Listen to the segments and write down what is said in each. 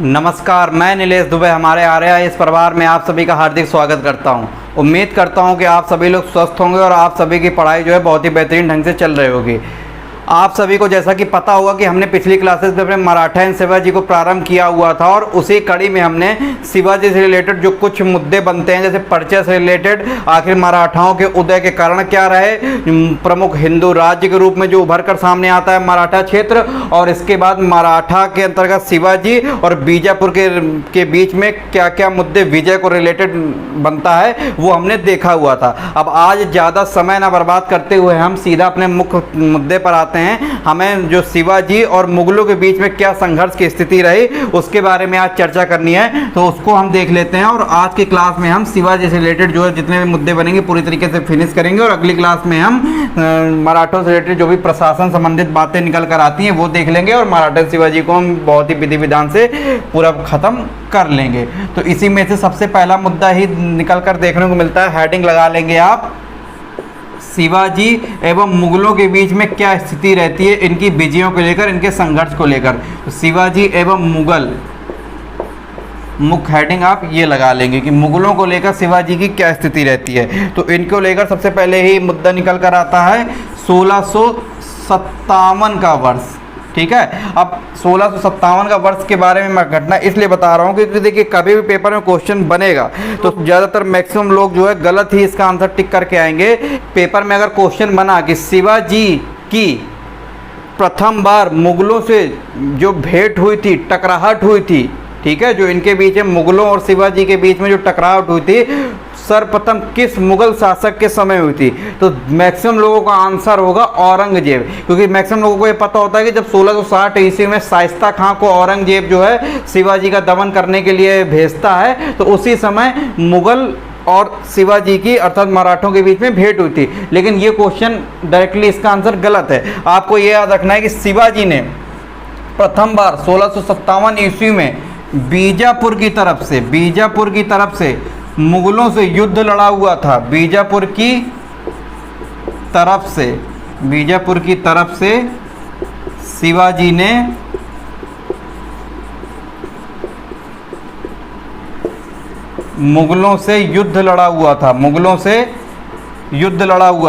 नमस्कार, मैं नीलेश दुबे हमारे आर्या इस परिवार में आप सभी का हार्दिक स्वागत करता हूं। उम्मीद करता हूं कि आप सभी लोग स्वस्थ होंगे और आप सभी की पढ़ाई जो है बहुत ही बेहतरीन ढंग से चल रही होगी। आप सभी को जैसा कि पता होगा कि हमने पिछली क्लासेस में अपने मराठा एंड शिवाजी को प्रारंभ किया हुआ था और उसी कड़ी में हमने शिवाजी से रिलेटेड जो कुछ मुद्दे बनते हैं, जैसे परिचय से रिलेटेड, आखिर मराठाओं के उदय के कारण क्या रहे, प्रमुख हिंदू राज्य के रूप में जो उभर कर सामने आता है मराठा क्षेत्र, और इसके बाद मराठा के अंतर्गत शिवाजी और बीजापुर के बीच में क्या क्या मुद्दे विजय को रिलेटेड बनता है, वो हमने देखा हुआ था। अब आज ज़्यादा समय ना बर्बाद करते हुए हम सीधा अपने मुख्य मुद्दे पर आते हैं। हमें जो शिवाजी और मुगलों के बीच में क्या संघर्ष की स्थिति रही उसके बारे में आज चर्चा करनी है, तो उसको हम देख लेते हैं। और आज की क्लास में हम शिवाजी से रिलेटेड जो है जितने भी मुद्दे बनेंगे पूरी तरीके से फिनिश करेंगे, और अगली क्लास में हम मराठों से रिलेटेड जो भी प्रशासन संबंधित बातें निकल कर आती हैं वो देख लेंगे, और मराठा शिवाजी को हम बहुत ही विधि विधान से पूरा खत्म कर लेंगे। तो इसी में से सबसे पहला मुद्दा ही निकल कर देखने को मिलता है। हेडिंग लगा लेंगे आप, शिवाजी एवं मुगलों के बीच में क्या स्थिति रहती है इनकी विजयों को लेकर, इनके संघर्ष को लेकर। तो शिवाजी एवं मुगल, मुख्य हेडिंग आप ये लगा लेंगे कि मुगलों को लेकर शिवाजी की क्या स्थिति रहती है। तो इनको लेकर सबसे पहले ही मुद्दा निकल कर आता है 1657 का वर्ष। ठीक है, अब 1657 का वर्ष के बारे में मैं घटना इसलिए बता रहा हूँ क्योंकि देखिए कभी भी पेपर में क्वेश्चन बनेगा तो ज़्यादातर मैक्सिमम लोग जो है गलत ही इसका आंसर टिक करके आएंगे। पेपर में अगर क्वेश्चन बना कि शिवाजी की प्रथम बार मुगलों से जो भेंट हुई थी, टकराहट हुई थी, ठीक है, जो इनके बीच में मुगलों और शिवाजी के बीच में जो टकराहट हुई थी सर्वप्रथम किस मुगल शासक के समय हुई थी, तो मैक्सिमम लोगों का आंसर होगा औरंगजेब। क्योंकि मैक्सिमम लोगों को ये पता होता है कि जब 1660 ईस्वी में शाइस्ता खां को औरंगजेब जो है शिवाजी का दमन करने के लिए भेजता है, तो उसी समय मुगल और शिवाजी की अर्थात मराठों के बीच में भेंट हुई थी। लेकिन ये क्वेश्चन डायरेक्टली इसका आंसर गलत है। आपको ये याद रखना है कि शिवाजी ने प्रथम बार 1657 ईस्वी में बीजापुर की तरफ से मुगलों से युद्ध लड़ा हुआ था। बीजापुर की तरफ से शिवाजी ने मुगलों से युद्ध लड़ा हुआ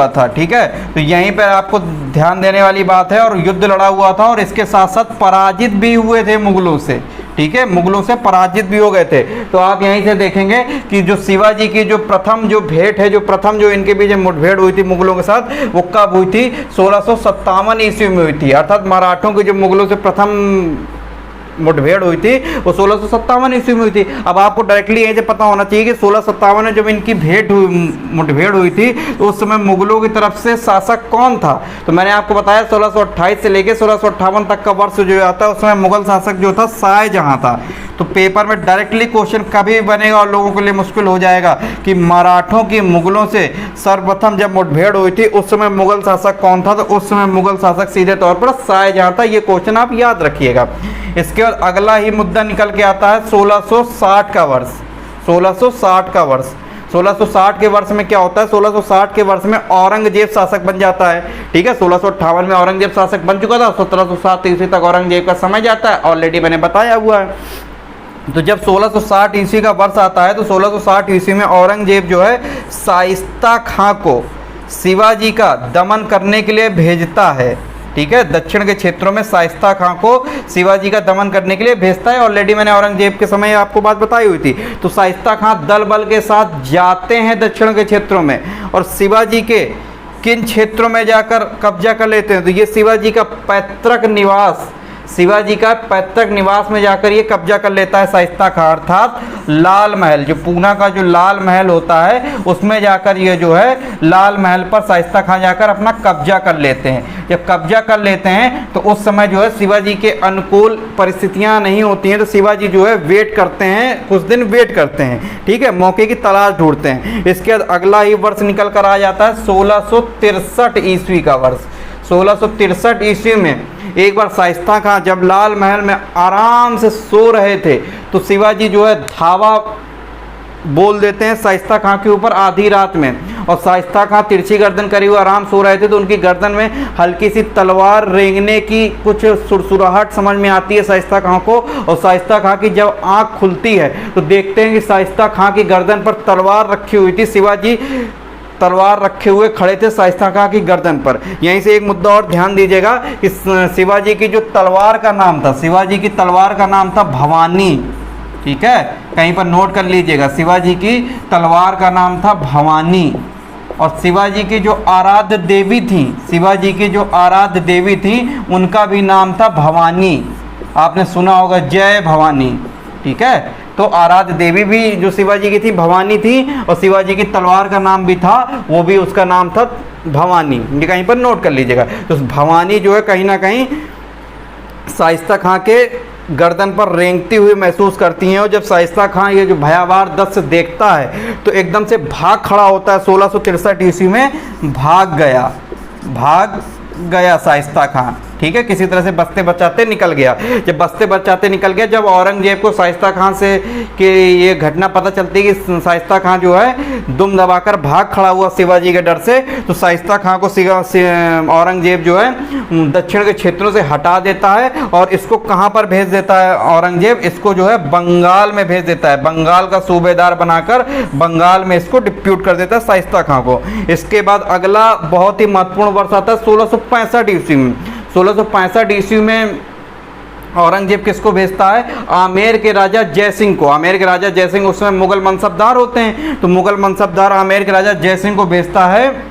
था। ठीक है, तो यहीं पर आपको ध्यान देने वाली बात है। और युद्ध लड़ा हुआ था और इसके साथ साथ पराजित भी हुए थे मुगलों से। ठीक है, मुगलों से पराजित भी हो गए थे। तो आप यहीं से देखेंगे कि जो शिवाजी की जो प्रथम जो भेंट है, जो इनके बीच मुठभेड़ हुई थी मुगलों के साथ, वो कब हुई थी? 1657 ईस्वी में हुई थी। अर्थात मराठों की जो मुगलों से प्रथम मुठभेड़ हुई थी वो 1657 ईस्वी में हुई थी। अब आपको डायरेक्टली यहीं से पता होना चाहिए कि 1657 में जब इनकी मुठभेड़ हुई थी तो उस समय मुगलों की तरफ से शासक कौन था? तो मैंने आपको बताया 1628 से लेकर 1658 तक का वर्ष जो आता है उस समय मुगल शासक जो था शाहजहां था। तो पेपर में डायरेक्टली क्वेश्चन कभी भी बनेगा और लोगों के लिए मुश्किल हो जाएगा कि मराठों की मुगलों से सर्वप्रथम जब मुठभेड़ हुई थी उस समय मुगल शासक कौन था? तो उस समय मुगल शासक सीधे तौर पर शाहजहां था। ये क्वेश्चन आप याद रखिएगा। इसके बाद अगला ही मुद्दा निकल के आता है 1660 का वर्ष। 1660 के वर्ष में क्या होता है? 1660 के वर्ष में औरंगजेब शासक बन जाता है। ठीक है, 1658 में औरंगजेब शासक बन चुका था, 1707 ईस्वी तक औरंगजेब का समय जाता है, ऑलरेडी मैंने बताया हुआ है। तो जब 1660 ईस्वी का वर्ष आता है तो 1660 ईस्वी में औरंगजेब जो है शाइस्ता खां को शिवाजी का दमन करने के लिए भेजता है। ठीक है, दक्षिण के क्षेत्रों में शाइस्ता खां को शिवाजी का दमन करने के लिए भेजता है। ऑलरेडी मैंने औरंगजेब के समय आपको बात बताई हुई थी। तो शाइस्ता खां दल बल के साथ जाते हैं दक्षिण के क्षेत्रों में और शिवाजी के किन क्षेत्रों में जाकर कब्जा कर लेते हैं? तो ये शिवाजी का पैतृक निवास में जाकर ये कब्जा कर लेता है शाइस्ता खां। अर्थात लाल महल, जो पूना का जो लाल महल होता है उसमें जाकर ये जो है लाल महल पर शाइस्ता खां जाकर अपना कब्जा कर लेते हैं। जब कब्जा कर लेते हैं तो उस समय जो है शिवाजी के अनुकूल परिस्थितियां नहीं होती हैं, तो शिवाजी जो है वेट करते हैं, कुछ दिन वेट करते हैं। ठीक है, मौके की तलाश ढूंढते हैं। इसके बाद अगला ही वर्ष निकल कर आ जाता है 1663 ईस्वी का वर्ष। 1663 ईस्वी में एक बार शाइस्ता खां जब लाल महल में आराम से सो रहे थे तो शिवाजी जो है धावा बोल देते हैं शाइस्ता खां के ऊपर आधी रात में, और शाइस्ता खां तिरछी गर्दन करी हुए आराम सो रहे थे, तो उनकी गर्दन में हल्की सी तलवार रेंगने की कुछ सुरसुराहट समझ में आती है शाइस्ता खां को। और शाइस्ता खां की जब आंख खुलती है तो देखते हैं कि शाइस्ता खां की गर्दन पर तलवार रखी हुई थी। शिवाजी तलवार रखे हुए खड़े थे शाइस्ता खां की गर्दन पर। यहीं से एक मुद्दा और ध्यान दीजिएगा कि शिवाजी की जो तलवार का नाम था, शिवाजी की तलवार का नाम था भवानी। ठीक है, कहीं पर नोट कर लीजिएगा, शिवाजी की तलवार का नाम था भवानी। और शिवाजी की जो आराध्य देवी थी, शिवाजी की जो आराध्य देवी थी, उनका भी नाम था भवानी। आपने सुना होगा जय भवानी। ठीक है, तो आराध्य देवी भी जो शिवाजी की थी भवानी थी, और शिवाजी की तलवार का नाम भी था, वो भी उसका नाम था भवानी। ये कहीं पर नोट कर लीजिएगा। तो भवानी जो है कहीं ना कहीं शाइस्ता खां के गर्दन पर रेंगती हुई महसूस करती हैं। और जब शाइस्ता खां ये जो भयावह दृश्य देखता है तो एकदम से भाग खड़ा होता है। 1663 ईस्वी में भाग गया शाइस्ता खां। ठीक है, किसी तरह से बचते बचाते निकल गया। जब बचते बचाते निकल गया, जब औरंगजेब को शाइस्ता खां से कि ये घटना पता चलती है कि शाइस्ता खां जो है दुम दबाकर भाग खड़ा हुआ शिवाजी के डर से, तो शाइस्ता खां को औरंगजेब जो है दक्षिण के क्षेत्रों से हटा देता है। और इसको कहाँ पर भेज देता है औरंगजेब? इसको जो है बंगाल में भेज देता है। बंगाल का सूबेदार बनाकर बंगाल में इसको डिप्यूट कर देता है शाइस्ता खां को। इसके बाद अगला बहुत ही महत्वपूर्ण वर्ष आता है 1665 ईस्वी में। 1665 ईस्वी में औरंगजेब किसको भेजता है? आमेर के राजा जयसिंह को। आमेर के राजा जयसिंह उस समय मुगल मनसबदार होते हैं, तो मुगल मनसबदार आमेर के राजा जयसिंह को भेजता है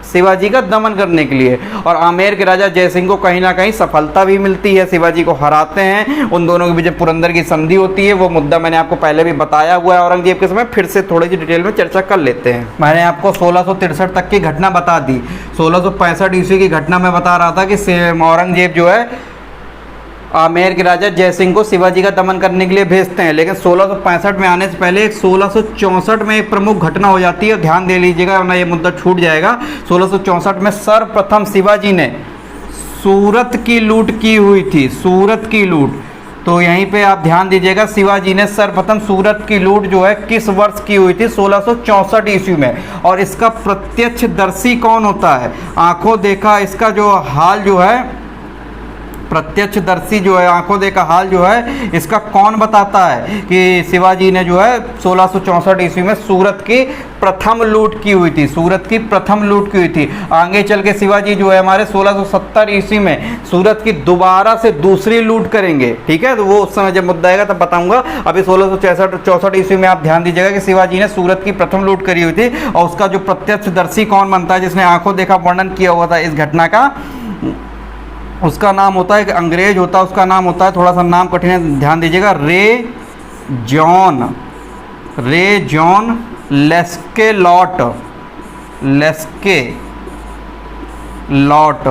शिवाजी का दमन करने के लिए। और आमेर के राजा जयसिंह को कहीं ना कहीं सफलता भी मिलती है, शिवाजी को हराते हैं। उन दोनों के बीच पुरंदर की संधि होती है, वो मुद्दा मैंने आपको पहले भी बताया हुआ है औरंगजेब के समय, फिर से थोड़ी सी डिटेल में चर्चा कर लेते हैं। मैंने आपको 1663 तक की घटना बता दी। 1665 ईस्वी की घटना में बता रहा था कि औरंगजेब जो है आमेर के राजा जयसिंह को शिवाजी का दमन करने के लिए भेजते हैं। लेकिन 1665 में आने से पहले 1664 में एक प्रमुख घटना हो जाती है, ध्यान दे लीजिएगा वरना ये मुद्दा छूट जाएगा। 1664 में सर्वप्रथम शिवाजी ने सूरत की लूट की हुई थी। सूरत की लूट, तो यहीं पे आप ध्यान दीजिएगा, शिवाजी ने सर्वप्रथम सूरत की लूट जो है किस वर्ष की हुई थी? 1664 ईस्वी में। और इसका प्रत्यक्षदर्शी कौन होता है? आंखों देखा इसका जो हाल जो है, प्रत्यक्षदर्शी जो है, आंखों देखा हाल जो है, इसका कौन बताता है कि शिवाजी ने जो है 1664 ईस्वी में सूरत की प्रथम लूट की हुई थी। सूरत की प्रथम लूट की हुई थी। आगे चल के शिवाजी जो है हमारे 1670 ईस्वी में सूरत की दोबारा से दूसरी लूट करेंगे। ठीक है, तो वो उस समय जब मुद्दा आएगा तब बताऊंगा। अभी 1664 ईस्वी में आप ध्यान दीजिएगा कि शिवाजी ने सूरत की प्रथम लूट करी हुई थी। और उसका जो प्रत्यक्षदर्शी कौन बनता है, जिसने आंखों देखा वर्णन किया हुआ था इस घटना का, उसका नाम होता है, एक अंग्रेज होता है, उसका नाम होता है, थोड़ा सा नाम कठिन है, ध्यान दीजिएगा, रे जॉन लेस्के लॉट।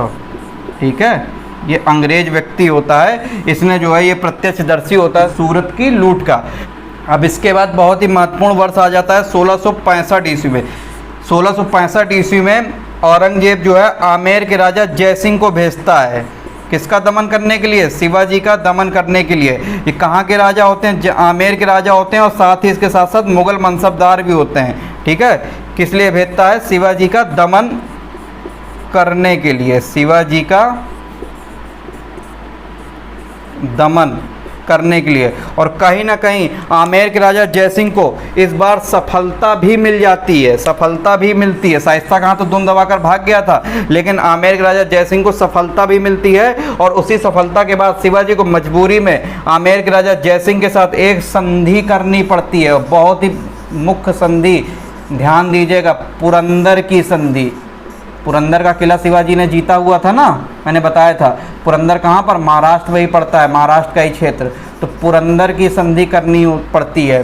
ठीक है, ये अंग्रेज व्यक्ति होता है, इसने जो है ये प्रत्यक्षदर्शी होता है सूरत की लूट का। अब इसके बाद बहुत ही महत्वपूर्ण वर्ष आ जाता है 1665 ईस्वी में। 1665 ईस्वी में औरंगजेब जो है आमेर के राजा जयसिंह को भेजता है, किसका दमन करने के लिए? शिवाजी का दमन करने के लिए। ये कहाँ के राजा होते हैं? आमेर के राजा होते हैं, और साथ ही इसके साथ साथ मुगल मनसबदार भी होते हैं। ठीक है, किस लिए भेजता है? शिवाजी का दमन करने के लिए। शिवाजी का दमन करने के लिए। और कहीं ना कहीं आमेर के राजा जयसिंह को इस बार सफलता भी मिल जाती है, सफलता भी मिलती है। शाइस्ता खां तो दुम दबाकर भाग गया था, लेकिन आमेर के राजा जयसिंह को सफलता भी मिलती है। और उसी सफलता के बाद शिवाजी को मजबूरी में आमेर के राजा जयसिंह के साथ एक संधि करनी पड़ती है, बहुत ही मुख्य संधि, ध्यान दीजिएगा, पुरंदर की संधि। पुरंदर का किला शिवाजी ने जीता हुआ था ना, मैंने बताया था। पुरंदर कहाँ पर? महाराष्ट्र में ही पड़ता है, महाराष्ट्र का ही क्षेत्र। तो पुरंदर की संधि करनी पड़ती है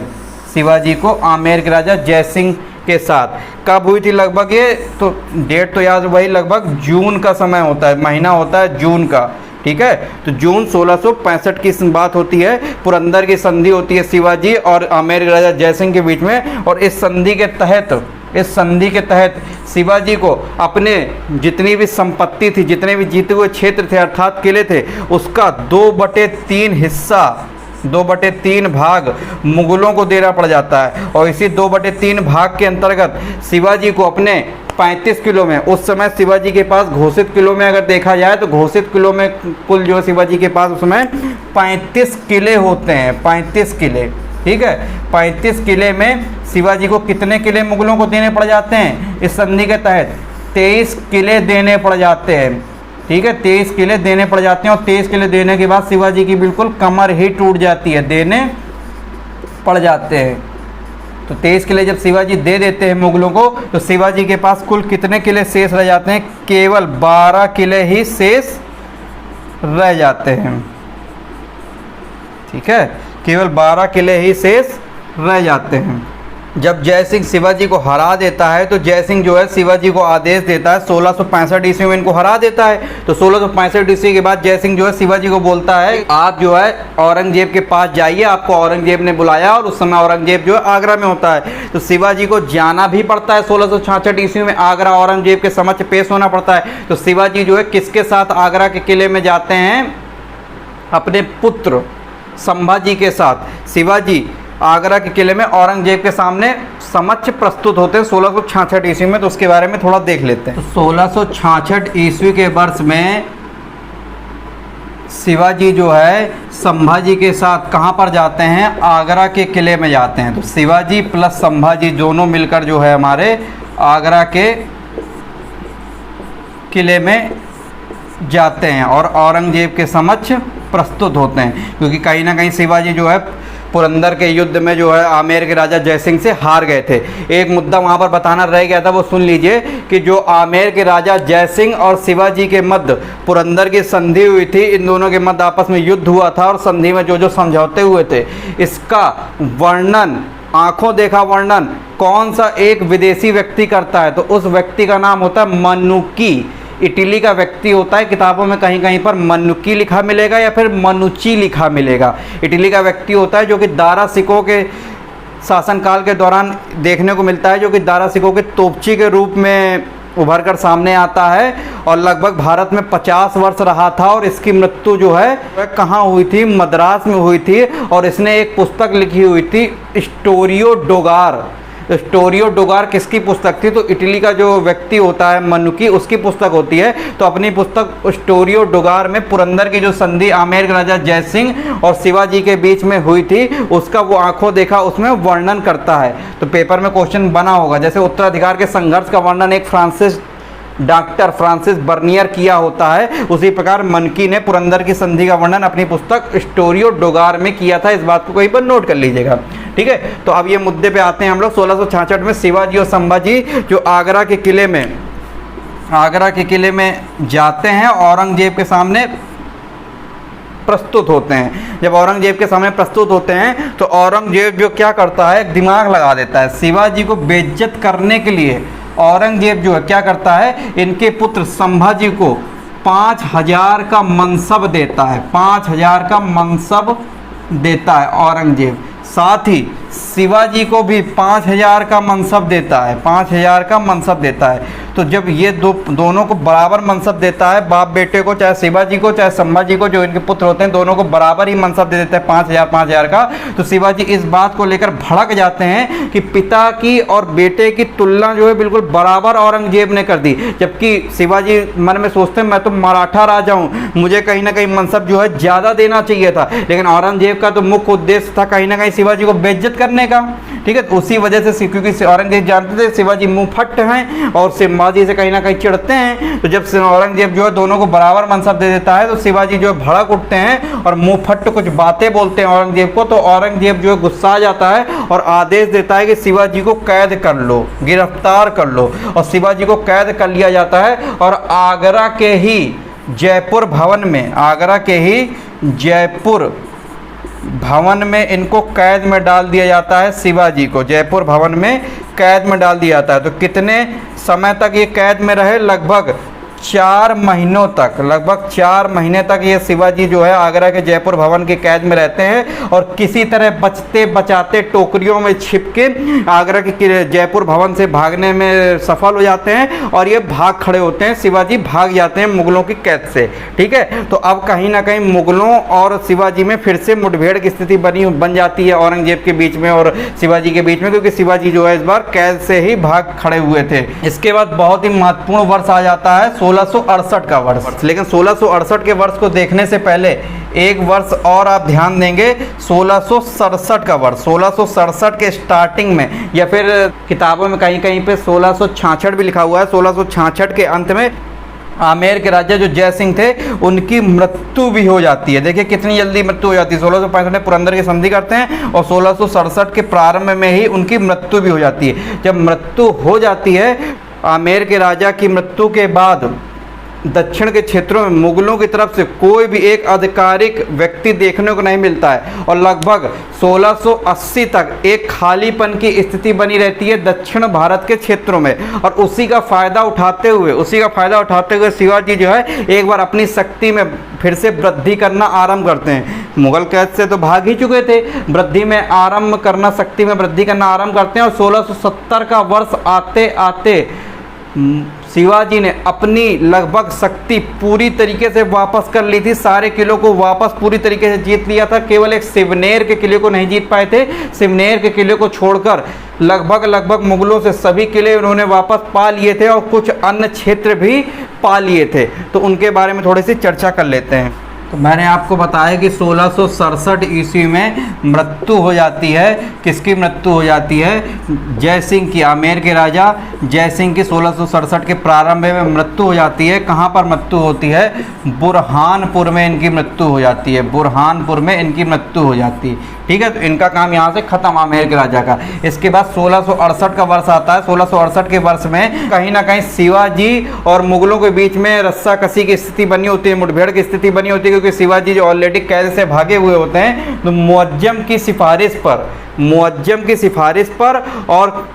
शिवाजी को आमेर के राजा जयसिंह के साथ। कब हुई थी लगभग ये? तो डेट तो याद, वही लगभग जून का समय होता है, महीना होता है जून का। ठीक है, तो जून 1665 की बात होती है। पुरंदर की संधि होती है शिवाजी और आमेर के राजा जयसिंह के बीच में। और इस संधि के तहत शिवाजी को अपने जितनी भी संपत्ति थी, जितने भी जीते हुए क्षेत्र थे अर्थात किले थे, उसका 2/3 हिस्सा 2/3 भाग मुगलों को देना पड़ जाता है। और इसी 2/3 भाग के अंतर्गत शिवाजी को अपने 35 किलो में, उस समय शिवाजी के पास घोषित किलो में अगर देखा जाए तो घोषित किलो में कुल जो शिवाजी के पास उसमें 35 किले होते हैं, 35 किले। ठीक है, 35 किले में शिवाजी को कितने किले मुगलों को देने पड़ जाते हैं इस संधि के तहत? 23 किले देने पड़ जाते हैं। ठीक है, 23 किले देने पड़ जाते हैं। और 23 किले देने के बाद शिवाजी की बिल्कुल कमर ही टूट जाती है, देने पड़ जाते हैं। तो 23 किले जब शिवाजी दे देते हैं मुगलों को, तो शिवाजी के पास कुल कितने किले शेष रह जाते हैं? केवल 12 किले ही शेष रह जाते हैं। ठीक है, केवल 12 किले ही शेष रह जाते हैं। जब जय सिंह शिवाजी को हरा देता है तो जय सिंह जो है शिवाजी को आदेश देता है, 1665 ईस्वी में इनको हरा देता है। तो 1665 ईस्वी के बाद जय सिंह जो है शिवाजी को बोलता है आप जो है औरंगजेब के पास जाइए, आपको औरंगजेब ने बुलाया। और उस समय औरंगजेब जो है आगरा में होता है। तो शिवाजी को जाना भी पड़ता है 1666 ईस्वी में आगरा, औरंगजेब के समक्ष पेश होना पड़ता है। तो शिवाजी जो है किसके साथ आगरा के किले में जाते हैं? अपने पुत्र संभाजी के साथ शिवाजी आगरा के किले में औरंगजेब के सामने समक्ष प्रस्तुत होते हैं 1666 ईस्वी में। तो उसके बारे में थोड़ा देख लेते हैं। तो 1666 ईस्वी के वर्ष में शिवाजी जो है संभाजी के साथ कहाँ पर जाते हैं? आगरा के किले में जाते हैं। तो शिवाजी प्लस संभाजी दोनों मिलकर जो है हमारे आगरा के किले में जाते हैं और औरंगजेब के समक्ष प्रस्तुत होते हैं। क्योंकि कहीं ना कहीं शिवाजी जो है पुरंदर के युद्ध में जो है आमेर के राजा जयसिंह से हार गए थे। एक मुद्दा वहाँ पर बताना रह गया था, वो सुन लीजिए कि जो आमेर के राजा जयसिंह और शिवाजी के मध्य पुरंदर की संधि हुई थी, इन दोनों के मध्य आपस में युद्ध हुआ था और संधि में जो जो समझौते हुए थे, इसका वर्णन, आंखों देखा वर्णन कौन सा एक विदेशी व्यक्ति करता है? तो उस व्यक्ति का नाम होता है मनुकी। इटली का व्यक्ति होता है। किताबों में कहीं कहीं पर मनुकी लिखा मिलेगा या फिर मनुची लिखा मिलेगा। इटली का व्यक्ति होता है जो कि दारा सिकों के शासनकाल के दौरान देखने को मिलता है, जो कि दारा सिकों के तोपची के रूप में उभर कर सामने आता है और लगभग भारत में 50 वर्ष रहा था। और इसकी मृत्यु जो है वह कहाँ हुई थी? मद्रास में हुई थी। और इसने एक पुस्तक लिखी हुई थी स्टोरियो डोगार। स्टोरियो डोगार किसकी पुस्तक थी? तो इटली का जो व्यक्ति होता है मनुकी, उसकी पुस्तक होती है। तो अपनी पुस्तक स्टोरियो डोगार में पुरंदर की जो संधि आमेर के राजा जयसिंह और शिवाजी के बीच में हुई थी, उसका वो आंखों देखा उसमें वर्णन करता है। तो पेपर में क्वेश्चन बना होगा, जैसे उत्तराधिकार के संघर्ष का वर्णन एक डॉक्टर फ्रांसिस बर्नियर किया होता है, उसी प्रकार मनकी ने पुरंदर की संधि का वर्णन अपनी पुस्तक स्टोरियो डोगार में किया था। इस बात को कहीं पर नोट कर लीजिएगा। ठीक है, तो अब ये मुद्दे पे आते हैं हम लोग। 1666 में शिवाजी और संभाजी जो आगरा के किले में जाते हैं, औरंगजेब के सामने प्रस्तुत होते हैं। जब औरंगजेब के सामने प्रस्तुत होते हैं तो औरंगजेब जो क्या करता है, दिमाग लगा देता है। शिवाजी को बेइज्जत करने के लिए औरंगजेब जो है क्या करता है, इनके पुत्र संभाजी को 5000 का मनसब देता है। 5000 का मनसब देता है औरंगजेब। साथ ही शिवाजी को भी 5000 का मनसब देता है। 5000 का मनसब देता है। तो जब ये दोनों को बराबर मनसब देता है, बाप बेटे को, चाहे शिवाजी को चाहे संभाजी को, जो इनके पुत्र होते हैं, दोनों को बराबर ही मनसब दे देते हैं 5000 का। तो शिवाजी इस बात को लेकर भड़क जाते हैं कि पिता की और बेटे की तुलना जो है बिल्कुल बराबर औरंगजेब ने कर दी। जबकि शिवाजी मन में सोचते हैं मैं तो मराठा राजा हूँ, मुझे कहीं ना कहीं मनसब जो है ज़्यादा देना चाहिए था। लेकिन औरंगजेब का तो मुख्य उद्देश्य था कहीं ना कहीं शिवाजी को बेइज्जत करने का। ठीक है, तो उसी वजह से क्योंकि औरंगजेब जानते थे शिवाजी मुँह फट हैं और शिवाजी से कहीं ना कहीं चिढ़ते हैं, तो जब औरंगजेब जो है दोनों को बराबर मनसब दे देता है तो शिवाजी जो है भड़क उठते हैं और मुंह फट कुछ बातें बोलते हैं औरंगजेब को। तो औरंगजेब जो है गुस्सा आ जाता है और आदेश देता है कि शिवाजी को कैद कर लो, गिरफ्तार कर लो। और शिवाजी को कैद कर लिया जाता है और आगरा के ही जयपुर भवन में, आगरा के ही जयपुर भवन में इनको कैद में डाल दिया जाता है। शिवाजी को जयपुर भवन में कैद में डाल दिया जाता है। तो कितने समय तक ये कैद में रहे? लगभग 4 महीनों तक, लगभग 4 महीने तक ये शिवाजी जो है आगरा के जयपुर भवन की कैद में रहते हैं और किसी तरह बचते बचाते टोकरियों में छिप के आगरा के जयपुर भवन से भागने में सफल हो जाते हैं और ये भाग खड़े होते हैं, शिवाजी भाग जाते हैं मुगलों की कैद से। ठीक है, तो अब कहीं ना कहीं मुगलों और शिवाजी में फिर से मुठभेड़ की स्थिति बन जाती है औरंगजेब के बीच में और शिवाजी के बीच में, क्योंकि शिवाजी जो है इस बार कैद से ही भाग खड़े हुए थे। इसके बाद बहुत ही महत्वपूर्ण वर्ष आ जाता है 1668 का वर्ष। लेकिन 1668 के वर्ष को देखने से पहले एक वर्ष और आप ध्यान देंगे, 1667 का वर्ष। 1667 के स्टार्टिंग में या फिर किताबों में कहीं कहीं पे 1666 भी लिखा हुआ है। 1666 के अंत में आमेर के राजा जो जय सिंह थे उनकी मृत्यु भी हो जाती है। देखिए कितनी जल्दी मृत्यु हो जाती है। 1665 में पुरंदर की संधि करते हैं और 1667 के प्रारंभ में ही उनकी मृत्यु भी हो जाती है। जब मृत्यु हो जाती है, आमेर के राजा की मृत्यु के बाद दक्षिण के क्षेत्रों में मुगलों की तरफ से कोई भी एक आधिकारिक व्यक्ति देखने को नहीं मिलता है और लगभग 1680 तक एक खालीपन की स्थिति बनी रहती है दक्षिण भारत के क्षेत्रों में। और उसी का फ़ायदा उठाते हुए शिवाजी जो है एक बार अपनी शक्ति में फिर से वृद्धि करना आरंभ करते हैं। मुगल कैद से तो भाग ही चुके थे, वृद्धि में आरंभ करना, शक्ति में वृद्धि करना आरंभ करते हैं और 1670 का वर्ष आते आते शिवाजी ने अपनी लगभग शक्ति पूरी तरीके से वापस कर ली थी। सारे किलों को वापस पूरी तरीके से जीत लिया था। केवल एक सिवनेर के किले को नहीं जीत पाए थे। सिवनेर के किले को छोड़कर लगभग मुगलों से सभी किले उन्होंने वापस पा लिए थे और कुछ अन्य क्षेत्र भी पा लिए थे। तो उनके बारे में थोड़ी सी चर्चा कर लेते हैं। तो मैंने आपको बताया कि 1667 ईस्वी में मृत्यु हो जाती है। किसकी मृत्यु हो जाती है? जय सिंह की, आमेर के राजा जय सिंह की 1667 के प्रारंभ में मृत्यु हो जाती है। कहाँ पर मृत्यु होती है? बुरहानपुर में इनकी मृत्यु हो जाती है। बुरहानपुर में इनकी मृत्यु हो जाती है। ठीक है, तो इनका काम यहाँ से खत्म आमेर के राजा का। इसके बाद 1668 का वर्ष आता है। 1668 के वर्ष में कहीं ना कहीं शिवाजी और मुगलों के बीच में रस्साकसी की स्थिति बनी होती है, मुठभेड़ की स्थिति बनी होती है, क्योंकि शिवाजी जो ऑलरेडी कैद से भागे हुए होते हैं, तो मुअज्जम की सिफारिश पर और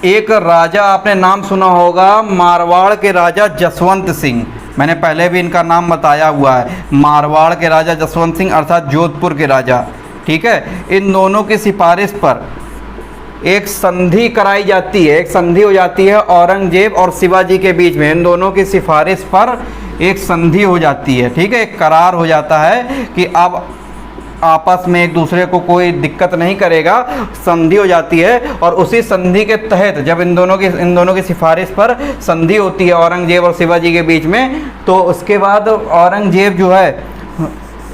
एक राजा आपने नाम सुना होगा, मारवाड़ के राजा जसवंत सिंह। मैंने पहले भी इनका नाम बताया हुआ है, मारवाड़ के राजा जसवंत सिंह अर्थात जोधपुर के राजा। ठीक है, इन दोनों की सिफारिश पर एक संधि कराई जाती है, एक संधि हो जाती है औरंगजेब और शिवाजी के बीच में। इन दोनों की सिफारिश पर एक संधि हो जाती है। ठीक है, एक करार हो जाता है कि अब आपस में एक दूसरे को कोई दिक्कत नहीं करेगा, संधि हो जाती है। और उसी संधि के तहत जब इन दोनों की सिफारिश पर संधि होती है औरंगजेब और शिवाजी के बीच में, तो उसके बाद औरंगजेब जो है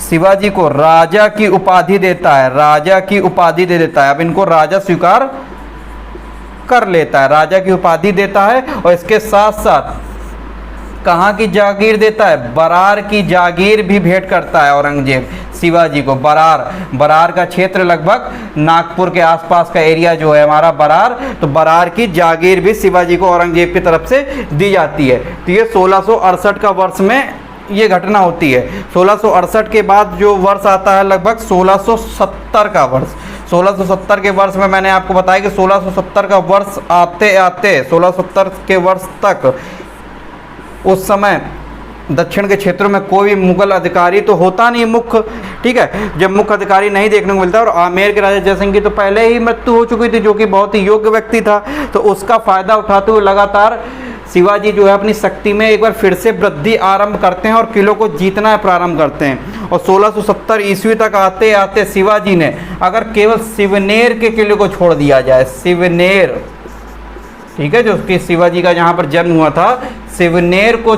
शिवाजी को राजा की उपाधि देता है, राजा की उपाधि दे देता है। अब इनको राजा स्वीकार कर लेता है, राजा की उपाधि देता है और इसके साथ साथ कहाँ की जागीर देता है? बरार की जागीर भी भेंट करता है औरंगजेब शिवाजी को। बरार का क्षेत्र लगभग नागपुर के आसपास का एरिया जो है हमारा बरार, तो बरार की जागीर भी शिवाजी को औरंगजेब की तरफ से दी जाती है। तो ये 1668 का वर्ष में ये घटना होती है। 1668 के बाद जो वर्ष आता है लगभग 1670 का वर्ष। 1670 के वर्ष में मैंने आपको बताया कि 1670 का वर्ष आते आते 1670 के वर्ष तक उस समय दक्षिण के क्षेत्रों में कोई मुगल अधिकारी तो होता नहीं मुख्य। ठीक है, जब मुख्य अधिकारी नहीं देखने को मिलता, और आमेर के राजा जय सिंह की तो पहले ही मृत्यु हो चुकी थी, जो कि बहुत ही योग्य व्यक्ति था, तो उसका फायदा उठाते हुए लगातार शिवाजी जो है अपनी शक्ति में एक बार फिर से वृद्धि आरंभ करते हैं और किलों को जीतना प्रारंभ करते हैं। और 1670 ईस्वी तक आते आते शिवाजी ने अगर केवल सिवनेर के किले को छोड़ दिया जाए, सिवनेर, ठीक है, जो कि शिवाजी का जहाँ पर जन्म हुआ था, सिवनेर को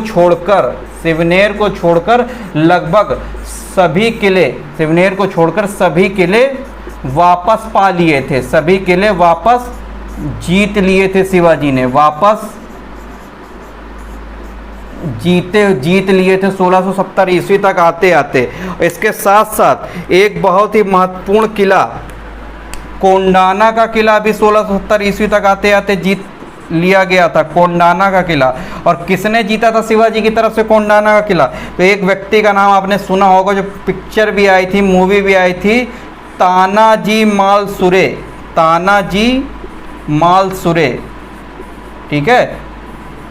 छोड़कर लगभग सभी किले, सिवनेर को छोड़कर सभी किले वापस पा लिए थे, सभी किले वापस जीत लिए थे। शिवाजी ने वापस जीत लिए थे 1670 ईस्वी तक आते आते। इसके साथ साथ एक बहुत ही महत्वपूर्ण किला, कोंडाना का किला भी 1670 ईस्वी तक आते आते जीत लिया गया था, कोंडाना का किला। और किसने जीता था शिवाजी की तरफ से कोंडाना का किला? तो एक व्यक्ति का नाम आपने सुना होगा, जो पिक्चर भी आई थी, मूवी भी आई थी, तानाजी मालसुरे। ठीक है,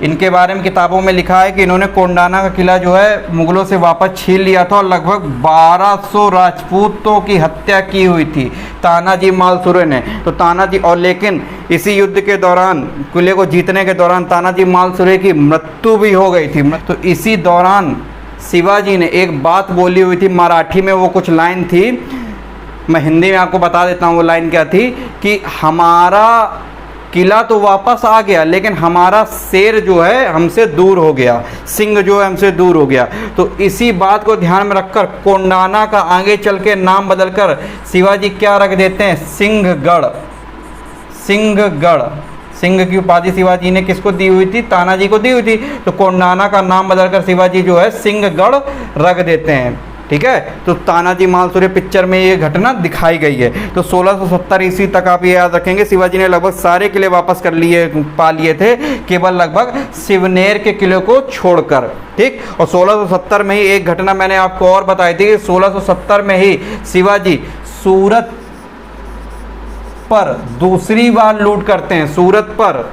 इनके बारे में किताबों में लिखा है कि इन्होंने कोंडाना का किला जो है मुगलों से वापस छीन लिया था और लगभग 1200 राजपूतों की हत्या की हुई थी तानाजी मालसुरे ने। तो तानाजी और लेकिन इसी युद्ध के दौरान, किले को जीतने के दौरान तानाजी मालसुरे की मृत्यु भी हो गई थी। तो इसी दौरान शिवाजी ने एक बात बोली हुई थी मराठी में, वो कुछ लाइन थी, मैं हिंदी में आपको बता देता हूँ वो लाइन क्या थी, कि हमारा किला तो वापस आ गया लेकिन हमारा शेर जो है हमसे दूर हो गया, सिंह जो है हमसे दूर हो गया। तो इसी बात को ध्यान में रखकर कोंडाना का आगे चल के नाम बदलकर शिवाजी क्या रख देते हैं, सिंहगढ़। सिंहगढ़, सिंह की उपाधि शिवाजी ने किसको दी हुई थी, तानाजी को दी हुई थी। तो कोंडाना का नाम बदलकर शिवाजी जो है सिंहगढ़ रख देते हैं। ठीक है, तो तानाजी मालसुरे पिक्चर में ये घटना दिखाई गई है। तो 1670 ईस्वी तक आप ये याद रखेंगे शिवाजी ने लगभग सारे किले वापस पा लिए थे, केवल लगभग शिवनेर के किले को छोड़कर। ठीक, और 1670 में ही एक घटना मैंने आपको और बताई थी कि 1670 में ही शिवाजी सूरत पर दूसरी बार लूट करते हैं। सूरत पर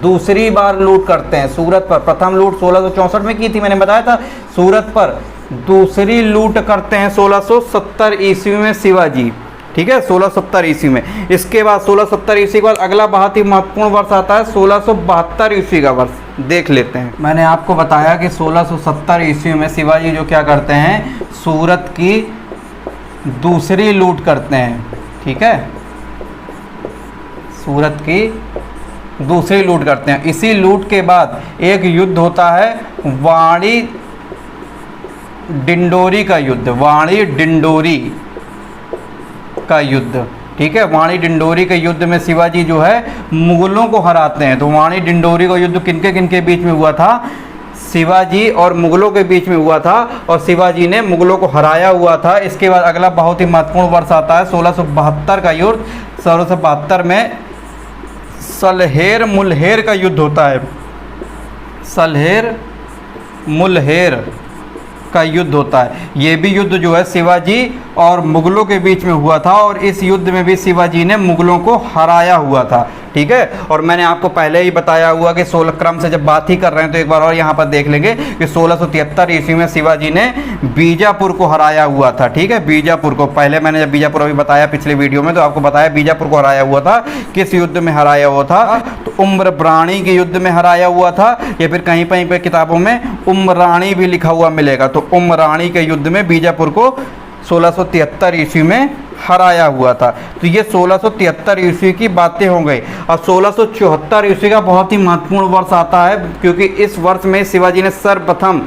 दूसरी बार लूट करते हैं। सूरत पर प्रथम लूट 1664 में की थी, मैंने बताया था। सूरत पर दूसरी लूट करते हैं 1670 ईस्वी में शिवाजी। ठीक है, 1670 ईस्वी में। इसके बाद 1670 ईस्वी के बाद अगला बहुत ही महत्वपूर्ण वर्ष आता है 1672 ईस्वी का वर्ष, देख लेते हैं। मैंने आपको बताया कि 1670 ईस्वी में शिवाजी जो क्या करते हैं, सूरत की दूसरी लूट करते हैं। ठीक है, सूरत की दूसरी लूट करते हैं। इसी लूट के बाद एक युद्ध होता है वाणी डिंडोरी का युद्ध। वाणी डिंडोरी का युद्ध। ठीक है, वाणी डिंडोरी के युद्ध में शिवाजी जो है मुगलों को हराते हैं। तो वाणी डिंडोरी का युद्ध किनके किनके बीच में हुआ था, शिवाजी और मुगलों के बीच में हुआ था और शिवाजी ने मुगलों को हराया हुआ था। इसके बाद अगला बहुत ही महत्वपूर्ण वर्ष आता है 1672 का युद्ध। 1672 में सलहेर मुल्हेर का युद्ध होता है। सलहेर मुल्हेर का युद्ध होता है। ये भी युद्ध जो है शिवाजी और मुगलों के बीच में हुआ था और इस युद्ध में भी शिवाजी ने मुगलों को हराया हुआ था। ठीक है, और मैंने आपको पहले ही बताया हुआ कि 16 क्रम से जब बात ही कर रहे हैं तो एक बार और यहाँ पर देख लेंगे कि 1673 ईस्वी में शिवाजी ने बीजापुर को हराया हुआ था। ठीक है, बीजापुर को, पहले मैंने जब बीजापुर अभी बताया पिछले वीडियो में तो आपको बताया बीजापुर को हराया हुआ था। किस युद्ध में हराया हुआ था, तो उम्रब्राणी के युद्ध में हराया हुआ था, या फिर कहीं कहीं पर किताबों में उम्राणी भी लिखा हुआ मिलेगा। तो उम्राणी के युद्ध में बीजापुर को 1673 ईस्वी में हराया हुआ था। तो ये 1673 ईस्वी की बातें हो गई। अब 1674 ईस्वी का बहुत ही महत्वपूर्ण वर्ष आता है क्योंकि इस वर्ष में शिवाजी ने सर्वप्रथम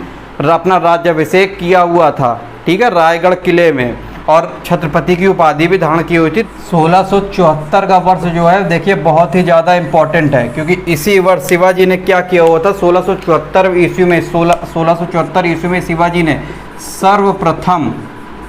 अपना राज्याभिषेक किया हुआ था। ठीक है, रायगढ़ किले में, और छत्रपति की उपाधि भी धारण की हुई थी। 1674 का वर्ष जो है देखिए बहुत ही ज़्यादा इम्पोर्टेंट है क्योंकि इसी वर्ष शिवाजी ने क्या किया हुआ था, 1674 ईस्वी में 1674 ईस्वी में शिवाजी ने सर्वप्रथम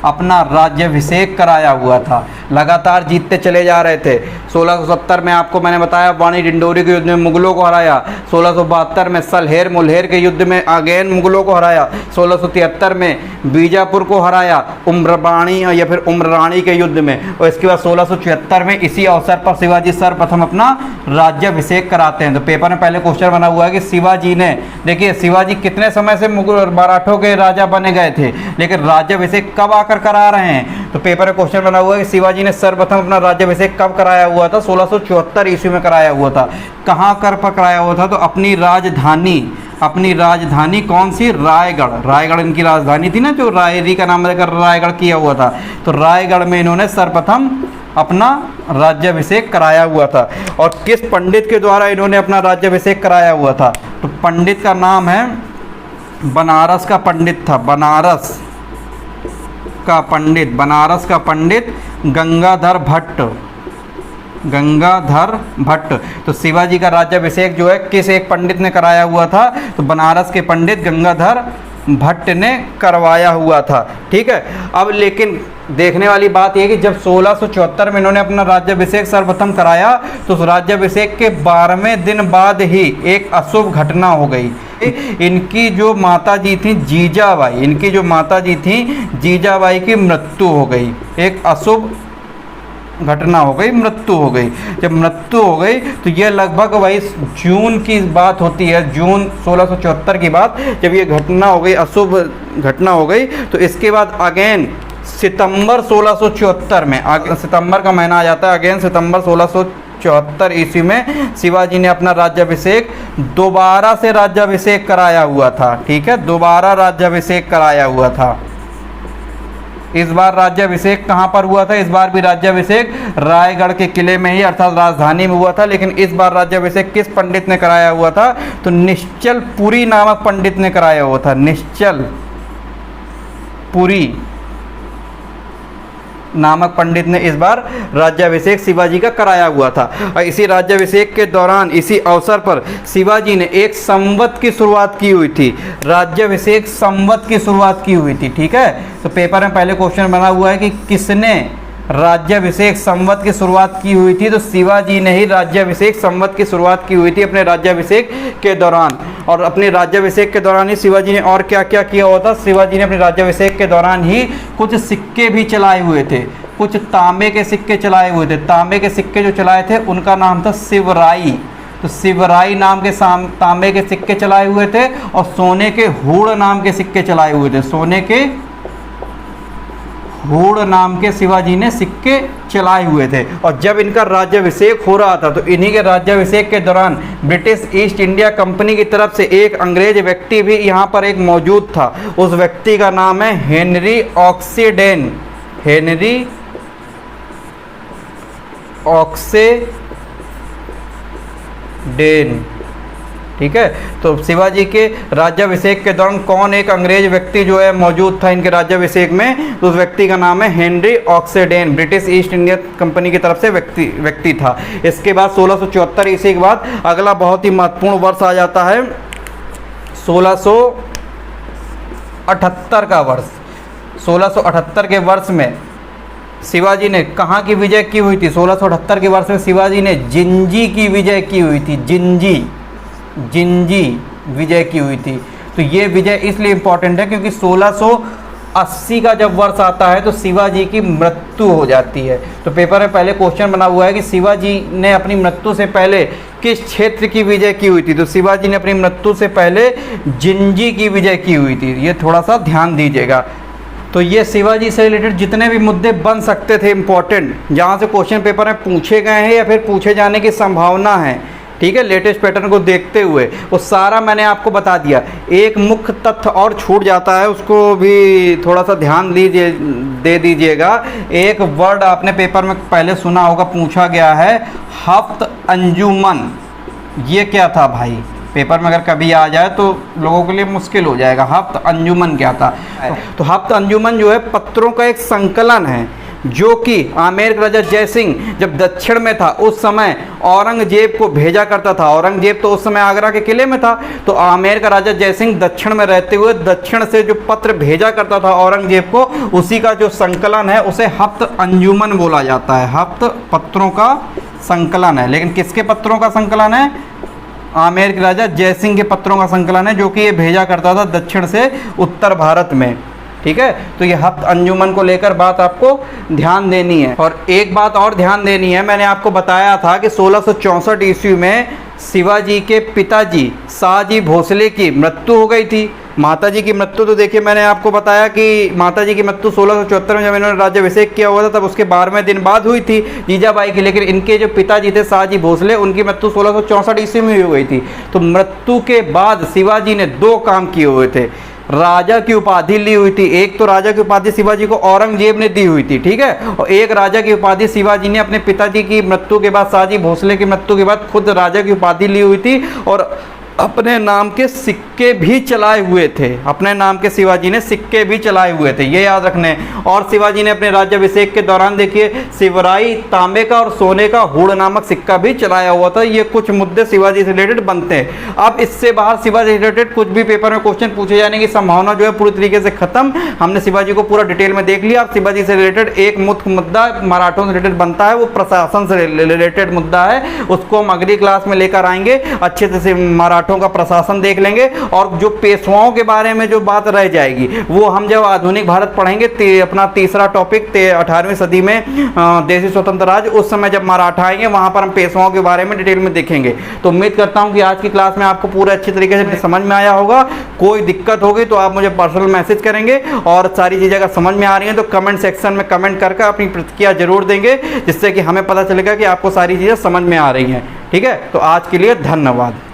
अपना राज्याभिषेक कराया हुआ था। लगातार जीतते चले जा रहे थे। 1670 में आपको मैंने बताया वाणी डिंडोरी के युद्ध में मुगलों को हराया। 1672 में सलहेर मुल्हेर के युद्ध में अगेन मुगलों को हराया। 1673 में बीजापुर को हराया उम्रबाणी या फिर उम्राणी के युद्ध में। और इसके बाद 1674 में इसी अवसर पर शिवाजी सर्वप्रथम अपना राज्याभिषेक कराते हैं। तो पेपर में पहले क्वेश्चन बना हुआ है कि शिवाजी ने, देखिए शिवाजी कितने समय से मुगल मराठों के राजा बने गए थे लेकिन राज्याभिषेक कब आकर करा रहे हैं। तो पेपर में क्वेश्चन बना हुआ है कि शिवाजी ने सर्वप्रथम अपना राज्याभिषेक कब कराया हुआ था, 1674 ईस्वी में कराया हुआ था। कहाँ कर पर कराया हुआ था, तो अपनी राजधानी कौन सी, रायगढ़। रायगढ़ इनकी राजधानी थी ना, जो रायरी का नाम लेकर रायगढ़ किया हुआ था। तो रायगढ़ में इन्होंने सर्वप्रथम अपना राज्याभिषेक कराया हुआ था। और किस पंडित के द्वारा इन्होंने अपना राज्याभिषेक कराया हुआ था, तो पंडित का नाम है, बनारस का पंडित था, बनारस का पंडित गंगाधर भट्ट। तो शिवाजी का राज्याभिषेक जो है किस एक पंडित ने कराया हुआ था, तो बनारस के पंडित गंगाधर भट्ट ने करवाया हुआ था। ठीक है, अब लेकिन देखने वाली बात यह कि जब 1674 में इन्होंने अपना राज्याभिषेक सर्वप्रथम कराया तो उस राज्याभिषेक के 12वें दिन बाद ही एक अशुभ घटना हो गई। इनकी जो माताजी थी जीजाबाई की मृत्यु हो गई। एक अशुभ घटना हो गई, मृत्यु हो गई। जब मृत्यु हो गई तो ये लगभग वही जून की बात होती है, जून 1674 की बात, जब ये घटना हो गई, अशुभ घटना हो गई। तो इसके बाद अगेन सितंबर 1674 में, सितंबर का महीना आ जाता है, अगेन सितंबर 1674 ईस्वी में शिवाजी ने अपना राज्याभिषेक दोबारा से राज्याभिषेक कराया हुआ था। ठीक है, दोबारा राज्याभिषेक कराया हुआ था। इस बार राज्याभिषेक कहाँ पर हुआ था? इस बार भी राज्याभिषेक रायगढ़ के किले में ही अर्थात राजधानी में हुआ था, लेकिन इस बार राज्याभिषेक किस पंडित ने कराया हुआ था? तो निश्चल पुरी नामक पंडित ने कराया हुआ था। निश्चल पुरी नामक पंडित ने इस बार राज्याभिषेक शिवाजी का कराया हुआ था। और इसी राज्याभिषेक के दौरान, इसी अवसर पर शिवाजी ने एक संवत की शुरुआत की हुई थी। राज्याभिषेक संवत की शुरुआत की हुई थी। ठीक है, तो पेपर में पहले क्वेश्चन बना हुआ है कि किसने राज्याभिषेक संवत की शुरुआत की हुई थी? तो शिवाजी ने ही राज्याभिषेक संवत की शुरुआत की हुई थी अपने राज्याभिषेक के दौरान। और अपने राज्याभिषेक के दौरान ही शिवाजी ने और क्या क्या किया हुआ था? शिवाजी ने अपने राज्याभिषेक के दौरान ही कुछ सिक्के भी चलाए हुए थे, कुछ तांबे के सिक्के चलाए हुए थे। तांबे के सिक्के जो चलाए थे उनका नाम था शिवराई। तो शिवराई नाम के तांबे के सिक्के चलाए हुए थे, और सोने के हूड़ नाम के सिक्के चलाए हुए थे। सोने के हूड़ नाम के शिवाजी ने सिक्के चलाए हुए थे। और जब इनका राज्याभिषेक हो रहा था तो इन्हीं के राज्याभिषेक के दौरान ब्रिटिश ईस्ट इंडिया कंपनी की तरफ से एक अंग्रेज व्यक्ति भी यहाँ पर एक मौजूद था। उस व्यक्ति का नाम है हेनरी ऑक्सीडेन। हेनरी ऑक्सीडेन। ठीक है, तो शिवाजी के राज्याभिषेक के दौरान कौन एक अंग्रेज व्यक्ति जो है मौजूद था इनके राज्याभिषेक में? तो उस व्यक्ति का नाम है Henry Oxenden. British East India Company की तरफ से व्यक्ति था। इसके बाद 1674 ईस्वी के बाद अगला बहुत ही महत्वपूर्ण वर्ष आ जाता है 1678 का वर्ष। 1678 के वर्ष में शिवाजी ने कहाँ की विजय की हुई थी? 1678 के वर्ष में शिवाजी ने जिंजी की विजय की हुई थी। जिंजी विजय की हुई थी। तो ये विजय इसलिए इंपॉर्टेंट है क्योंकि 1680 का जब वर्ष आता है तो शिवाजी की मृत्यु हो जाती है। तो पेपर में पहले क्वेश्चन बना हुआ है कि शिवाजी ने अपनी मृत्यु से पहले किस क्षेत्र की विजय की हुई थी? तो शिवाजी ने अपनी मृत्यु से पहले जिंजी की विजय की हुई थी। ये थोड़ा सा ध्यान दीजिएगा। तो ये शिवाजी से रिलेटेड जितने भी मुद्दे बन सकते थे इंपॉर्टेंट, जहाँ से क्वेश्चन पेपर में पूछे गए हैं या फिर पूछे जाने की संभावना है, ठीक है, लेटेस्ट पैटर्न को देखते हुए वो सारा मैंने आपको बता दिया। एक मुख्य तथ्य और छूट जाता है, उसको भी थोड़ा सा ध्यान दे दीजिएगा। एक वर्ड आपने पेपर में पहले सुना होगा, पूछा गया है हफ्त अंजुमन। ये क्या था भाई? पेपर में अगर कभी आ जाए तो लोगों के लिए मुश्किल हो जाएगा। हफ्त अंजुमन क्या था? तो हफ्त अंजुमन जो है पत्रों का एक संकलन है जो कि आमेर के राजा जयसिंह जब दक्षिण में था उस समय औरंगजेब को भेजा करता था। औरंगजेब तो उस समय आगरा के किले में था, तो आमेर का राजा जयसिंह दक्षिण में रहते हुए दक्षिण से जो पत्र भेजा करता था औरंगजेब को, उसी का जो संकलन है उसे हफ्त अंजुमन बोला जाता है। हफ्त पत्रों का संकलन है। लेकिन किसके पत्रों का संकलन है? आमेर के राजा जयसिंह के पत्रों का संकलन है, जो कि ये भेजा करता था दक्षिण से उत्तर भारत में। ठीक है, तो ये हफ्त अंजुमन को लेकर बात आपको ध्यान देनी है। और एक बात और ध्यान देनी है, मैंने आपको बताया था कि 1664 ईस्वी में शिवाजी के पिताजी शाहजी भोसले की मृत्यु हो गई थी। माताजी की मृत्यु तो देखिए मैंने आपको बताया कि माताजी की मृत्यु 1674 में जब इन्होंने राज्याभिषेक किया हुआ था तब उसके 12वें दिन बाद हुई थी जीजाबाई की। लेकिन इनके जो पिताजी थे शाहजी भोसले, उनकी मृत्यु 1664 ईस्वी में हो गई थी। तो मृत्यु के बाद शिवाजी ने 2 काम किए हुए थे। राजा की उपाधि ली हुई थी। एक तो राजा की उपाधि शिवाजी को औरंगजेब ने दी हुई थी, ठीक है, और एक राजा की उपाधि शिवाजी ने अपने पिताजी की मृत्यु के बाद, शाहजी भोसले की मृत्यु के बाद खुद राजा की उपाधि ली हुई थी और अपने नाम के सिक्के भी चलाए हुए थे। अपने नाम के शिवाजी ने सिक्के भी चलाए हुए थे, ये याद रखने। और शिवाजी ने अपने राज्याभिषेक के दौरान देखिए शिवराई तांबे का और सोने का हूड़ नामक सिक्का भी चलाया हुआ था। ये कुछ मुद्दे शिवाजी से रिलेटेड बनते हैं। अब इससे बाहर शिवाजी से रिलेटेड कुछ भी पेपर में क्वेश्चन पूछे जाने की संभावना जो है पूरी तरीके से खत्म। हमने शिवाजी को पूरा डिटेल में देख लिया। अब शिवाजी से रिलेटेड एक मुख्य मुद्दा मराठों से रिलेटेड बनता है, वो प्रशासन से रिलेटेड मुद्दा है। उसको हम अगली क्लास में लेकर आएंगे। अच्छे से मराठों मराठों का प्रशासन देख लेंगे, और जो पेशवाओं के बारे में जो बात रह जाएगी वो हम जब आधुनिक भारत पढ़ेंगे, अपना तीसरा टॉपिक 18वीं सदी में देशी स्वतंत्र राज्य, उस समय जब मराठा आएंगे वहां पर हम पेशवाओं के बारे में डिटेल में देखेंगे। तो उम्मीद करता हूं कि आज की क्लास में आपको पूरा अच्छी तरीके से समझ में आया होगा। कोई दिक्कत होगी तो आप मुझे पर्सनल मैसेज करेंगे, और सारी चीज़ें अगर समझ में आ रही हैं तो कमेंट सेक्शन में कमेंट करके अपनी प्रतिक्रिया जरूर देंगे, जिससे कि हमें पता चलेगा कि आपको सारी चीज़ें समझ में आ रही हैं। ठीक है, तो आज के लिए धन्यवाद।